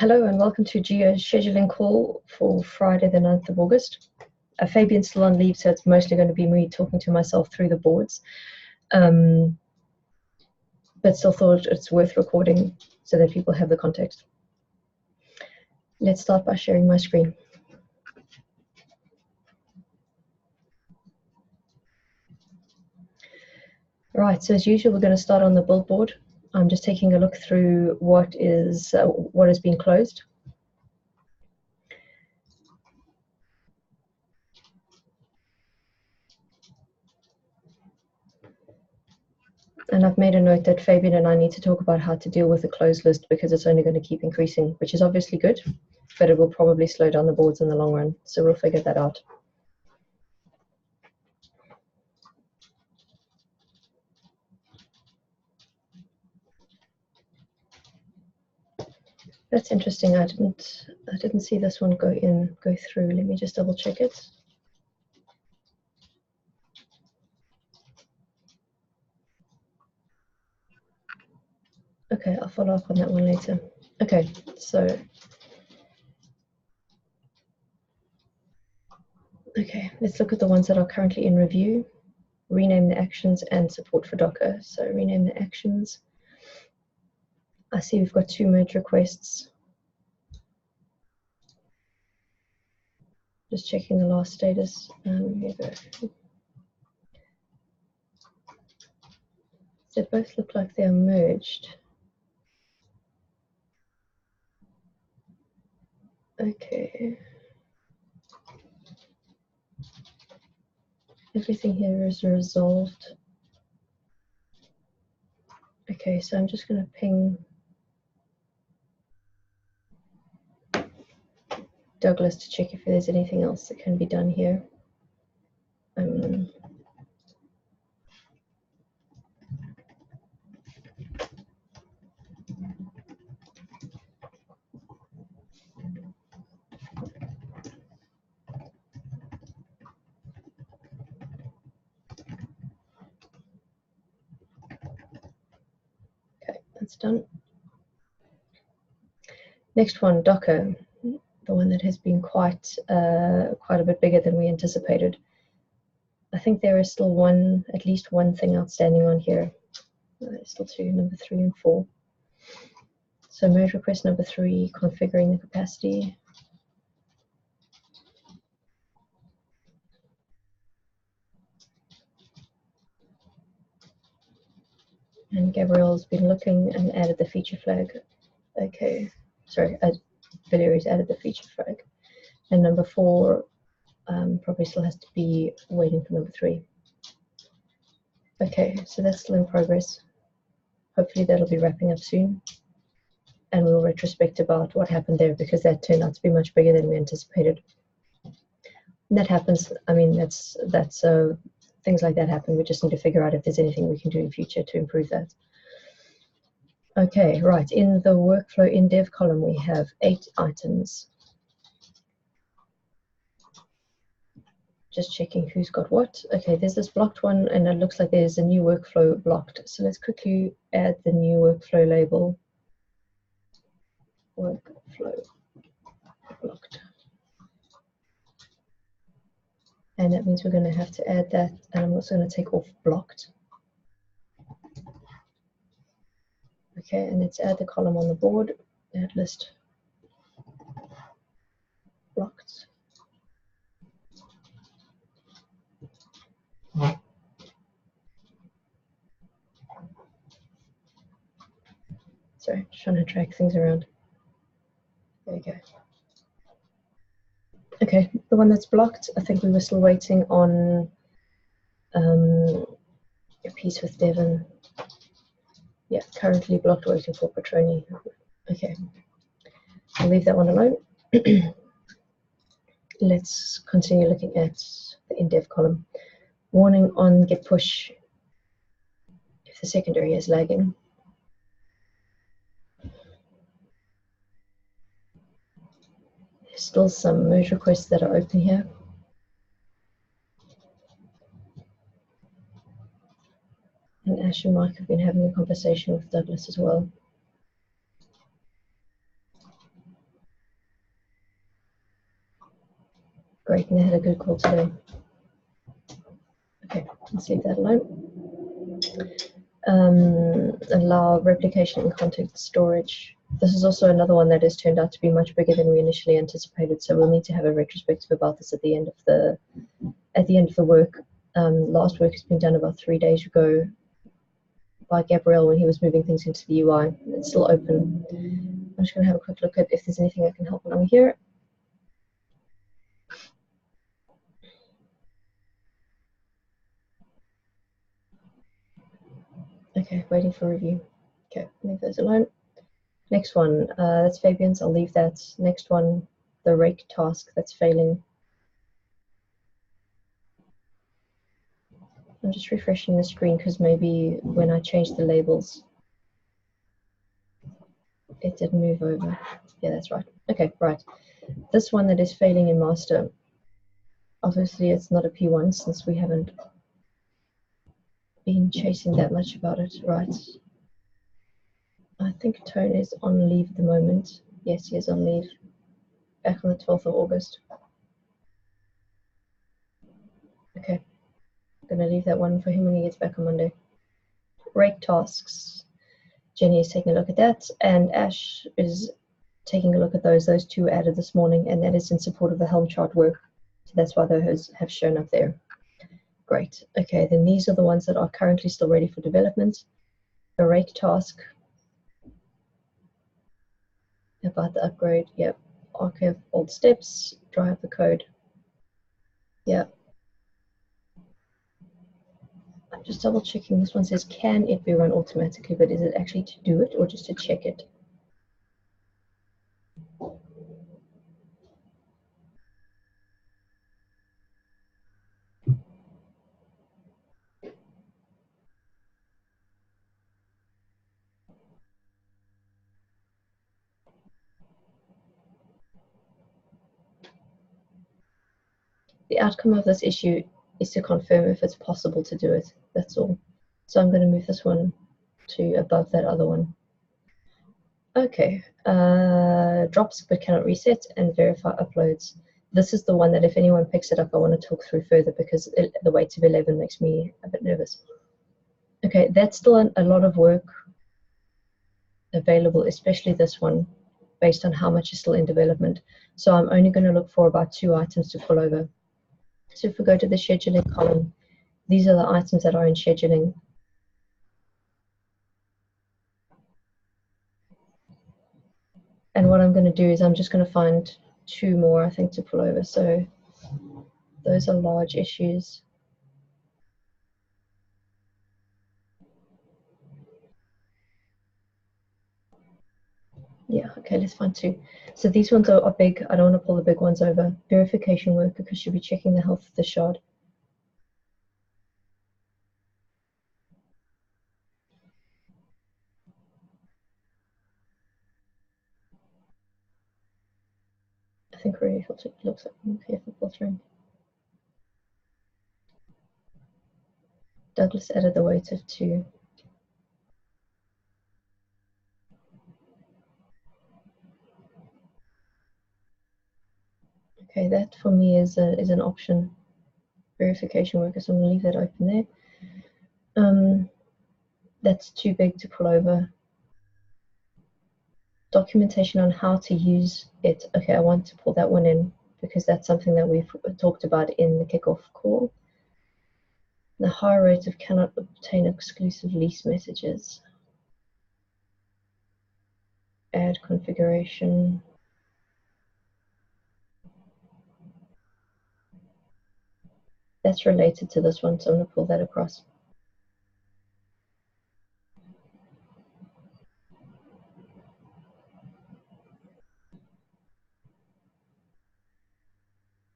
Hello and welcome to Geo Scheduling Call for Friday the 9th of August. Fabian's still on leave, so it's mostly going to be me talking to myself through the boards. But still thought it's worth recording so that people have the context. Let's start by sharing my screen. Right, so as usual, we're going to start on the build board. I'm just taking a look through what has been closed. And I've made a note that Fabian and I need to talk about how to deal with the closed list because it's only going to keep increasing, which is obviously good, but it will probably slow down the boards in the long run. So we'll figure that out. That's interesting. I didn't see this one go through. Let me just double check it. Okay, I'll follow up on that one later. Okay, so let's look at the ones that are currently in review. Rename the actions and support for Docker. So rename the actions. I see we've got 2 merge requests. Just checking the last status. Here we go. They both look like they are merged. Okay. Everything here is resolved. Okay, so I'm just going to ping Douglas to check if there's anything else that can be done here. Okay, that's done. Next one, Docker, the one that has been quite a bit bigger than we anticipated. I think there is still at least one thing outstanding on here. There's still 2, number 3 and 4. So merge request number 3, configuring the capacity. And Gabrielle's been looking and added the feature flag. Okay, sorry, Valerie's added the feature flag. And number 4 probably still has to be waiting for number 3. Okay, so that's still in progress. Hopefully that'll be wrapping up soon. And we'll retrospect about what happened there because that turned out to be much bigger than we anticipated. And that happens. I mean, that's things like that happen. We just need to figure out if there's anything we can do in future to improve that. Okay, right. In the workflow in dev column, we have 8 items. Just checking who's got what. Okay, there's this blocked one, and it looks like there's a new workflow blocked. So let's quickly add the new workflow label. Workflow blocked. And that means we're going to have to add that, and I'm also going to take off blocked. Okay, and let's add the column on the board, add list blocked. Sorry, just trying to drag things around. There we go. Okay, the one that's blocked, I think we were still waiting on a piece with Devon. Yeah, currently blocked, waiting for Petroni. Okay, I'll leave that one alone. Let's continue looking at the in-dev column. Warning on git push if the secondary is lagging. There's still some merge requests that are open here. And Ash and Mike have been having a conversation with Douglas as well. Great, and they had a good call today. Okay, let's leave that alone. Allow replication in context storage. This is also another one that has turned out to be much bigger than we initially anticipated, so we'll need to have a retrospective about this at the end of the work. Last work has been done about 3 days ago by Gabriel when he was moving things into the UI. It's still open. I'm just going to have a quick look at if there's anything I can help along here. Okay, waiting for review. Okay, leave those alone. Next one, that's Fabian's. I'll leave that. Next one, the rake task that's failing. I'm just refreshing the screen because maybe when I changed the labels, it didn't move over. Yeah, that's right. Okay, right. This one that is failing in master, obviously it's not a P1 since we haven't been chasing that much about it, right? I think Tone is on leave at the moment. Yes, he is on leave. Back on the 12th of August. Okay, I'm gonna leave that one for him when he gets back on Monday. Rake tasks. Jenny is taking a look at that, and Ash is taking a look at those. Those two were added this morning, and that is in support of the Helm chart work. So that's why those have shown up there. Great. Okay, then these are the ones that are currently still ready for development. A rake task about the upgrade. Yep. Archive old steps. Drive the code. Yep. I'm just double checking. This one says, can it be run automatically? But is it actually to do it or just to check it? The outcome of this issue is to confirm if it's possible to do it. That's all. So I'm going to move this one to above that other one. Okay. Drops but cannot reset and verify uploads. This is the one that if anyone picks it up, I want to talk through further because the weight of 11 makes me a bit nervous. Okay, that's still a lot of work available, especially this one, based on how much is still in development. So I'm only going to look for about 2 items to pull over. So if we go to the scheduling column, these are the items that are in scheduling. And what I'm going to do is I'm just going to find 2 more, I think, to pull over. So those are large issues. Yeah, okay, let's find 2. So these ones are big. I don't want to pull the big ones over. Verification worker, because she'll be checking the health of the shard. I think really looks like careful filtering. Douglas added the weight of 2. Okay, that for me is an option. Verification worker, so I'm going to leave that open there. That's too big to pull over. Documentation on how to use it. Okay, I want to pull that one in because that's something that we've talked about in the kickoff call. The high rate of cannot obtain exclusive lease messages. Add configuration. That's related to this one, so I'm going to pull that across.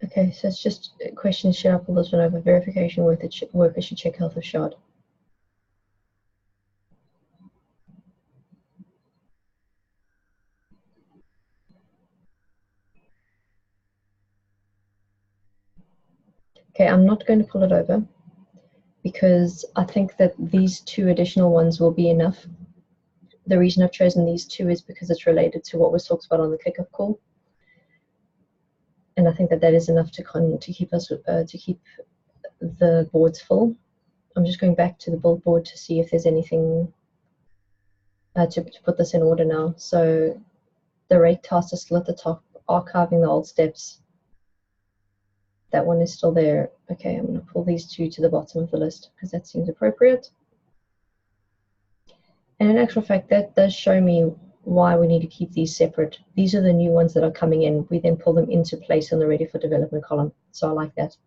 Okay, so it's just a question, should I pull this one over? Verification worker should check health of shard. Okay, I'm not going to pull it over because I think that these 2 additional ones will be enough. The reason I've chosen these 2 is because it's related to what was talked about on the kickoff call. and I think that that is enough to keep us to keep the boards full. I'm just going back to the build board to see if there's anything to put this in order now. So the rake task is still at the top, archiving the old steps. That one is still there. Okay, I'm going to pull these two to the bottom of the list because that seems appropriate. And in actual fact, that does show me why we need to keep these separate. These are the new ones that are coming in. We then pull them into place in the ready for development column. So I like that.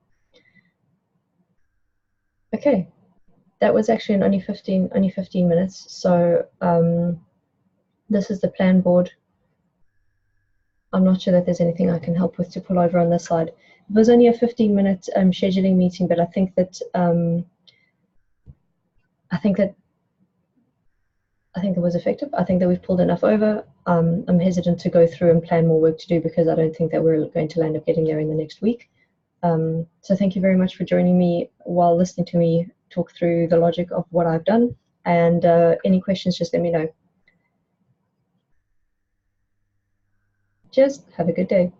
Okay, that was actually in only 15 minutes. So this is the plan board. I'm not sure that there's anything I can help with to pull over on this side. It was only a 15-minute scheduling meeting, but I think that it was effective. I think that we've pulled enough over. I'm hesitant to go through and plan more work to do because I don't think that we're going to land up getting there in the next week. So thank you very much for joining me while listening to me talk through the logic of what I've done. And any questions, just let me know. Cheers. Have a good day.